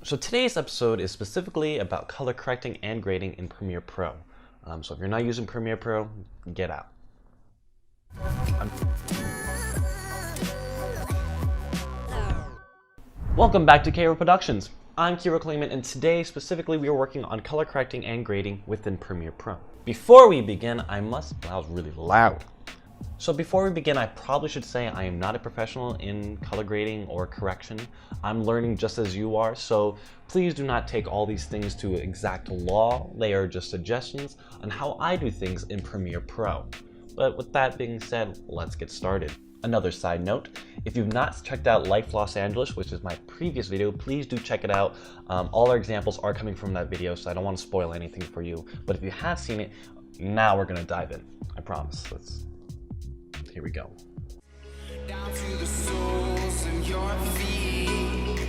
So today's episode is specifically about color correcting and grading in Premiere Pro. So if you're not using Premiere Pro, get out. Welcome back to Kiro Productions. I'm Kiro Klayman, and today specifically we are working on color correcting and grading within Premiere Pro. Before we begin, that was really loud. So before we begin, I probably should say I am not a professional in color grading or correction. I'm learning just as you are, so please do not take all these things to exact law. They are just suggestions on how I do things in Premiere Pro. But with that being said, let's get started. Another side note, if you've not checked out Life Los Angeles, which is my previous video, please do check it out. All our examples are coming from that video, so I don't want to spoil anything for you. But if you have seen it, now we're gonna dive in. I promise. Here we go. Down to the soles in your feet,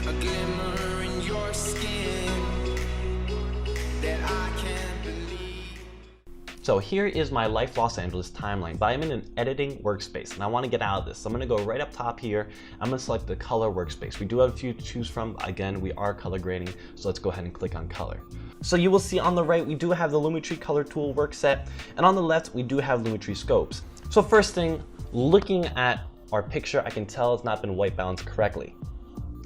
a glimmer in your skin that I can't believe. So here is my Life Los Angeles timeline, but I'm in an editing workspace and I want to get out of this. So I'm going to go right up top here. I'm going to select the color workspace. We do have a few to choose from. Again, we are color grading, so let's go ahead and click on color. So you will see on the right, we do have the Lumetri color tool work set, and on the left, we do have Lumetri scopes. So first thing, looking at our picture, I can tell it's not been white balanced correctly.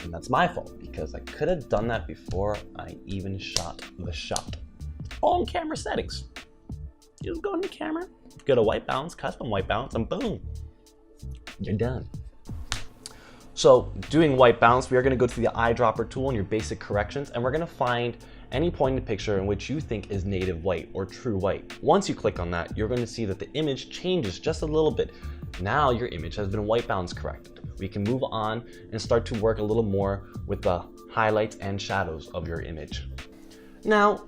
And that's my fault, because I could have done that before I even shot the shot. All in camera settings. You just go into camera, go to white balance, custom white balance, and boom, you're done. So doing white balance, we are gonna go to the eyedropper tool in your basic corrections, and we're gonna find any point in the picture in which you think is native white or true white. Once you click on that, you're going to see that the image changes just a little bit. Now your image has been white balance corrected. We can move on and start to work a little more with the highlights and shadows of your image. Now,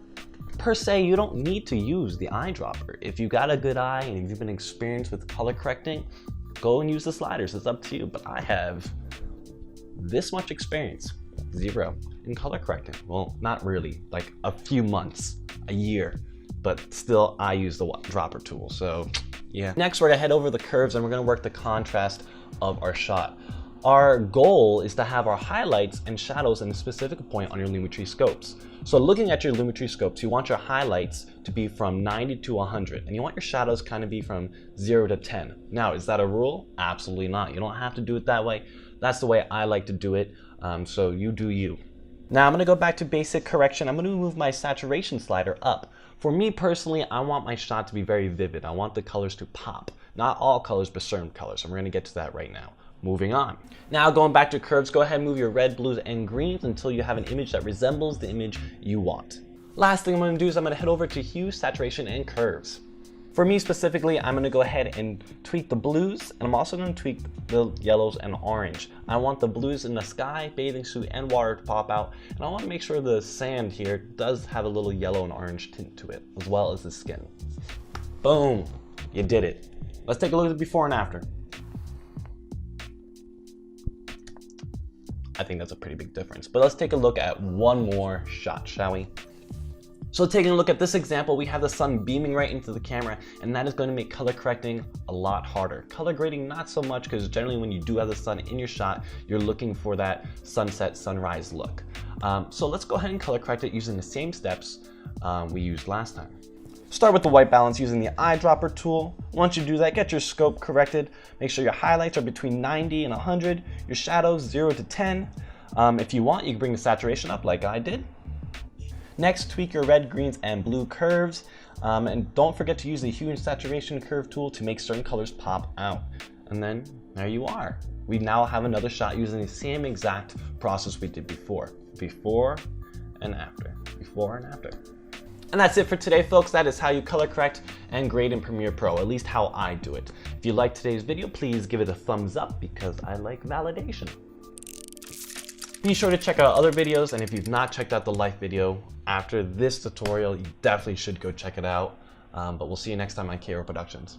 per se, you don't need to use the eyedropper. If you got a good eye and if you've been experienced with color correcting, go and use the sliders. It's up to you, but I have this much experience. 0 in color correcting. Well, not really, like a few months, a year, but still I use the dropper tool, so yeah. Next, we're gonna head over the curves and we're gonna work the contrast of our shot. Our goal is to have our highlights and shadows in a specific point on your Lumetri scopes. So looking at your Lumetri scopes, you want your highlights to be from 90 to 100, and you want your shadows kind of be from 0 to 10. Now, is that a rule? Absolutely not. You don't have to do it that way. That's the way I like to do it, so you do you. Now I'm gonna go back to basic correction. I'm gonna move my saturation slider up. For me personally, I want my shot to be very vivid. I want the colors to pop. Not all colors, but certain colors. And we're gonna get to that right now. Moving on. Now going back to curves, go ahead and move your red, blues, and greens until you have an image that resembles the image you want. Last thing I'm gonna do is I'm gonna head over to hue, saturation, and curves. For me specifically, I'm gonna go ahead and tweak the blues, and I'm also gonna tweak the yellows and orange. I want the blues in the sky, bathing suit, and water to pop out, and I wanna make sure the sand here does have a little yellow and orange tint to it, as well as the skin. Boom, you did it. Let's take a look at the before and after. I think that's a pretty big difference, but let's take a look at one more shot, shall we? So taking a look at this example, we have the sun beaming right into the camera, and that is going to make color correcting a lot harder. Color grading, not so much, because generally when you do have the sun in your shot, you're looking for that sunset, sunrise look. So let's go ahead and color correct it using the same steps we used last time. Start with the white balance using the eyedropper tool. Once you do that, get your scope corrected. Make sure your highlights are between 90 and 100, your shadows 0 to 10. If you want, you can bring the saturation up like I did. Next, tweak your red, greens, and blue curves. And don't forget to use the hue and saturation curve tool to make certain colors pop out. And then there you are. We now have another shot using the same exact process we did before. Before and after. Before and after. And that's it for today, folks. That is how you color correct and grade in Premiere Pro, at least how I do it. If you liked today's video, please give it a thumbs up because I like validation. Be sure to check out other videos, and if you've not checked out the life video after this tutorial, you definitely should go check it out. But we'll see you next time on Kiro Productions.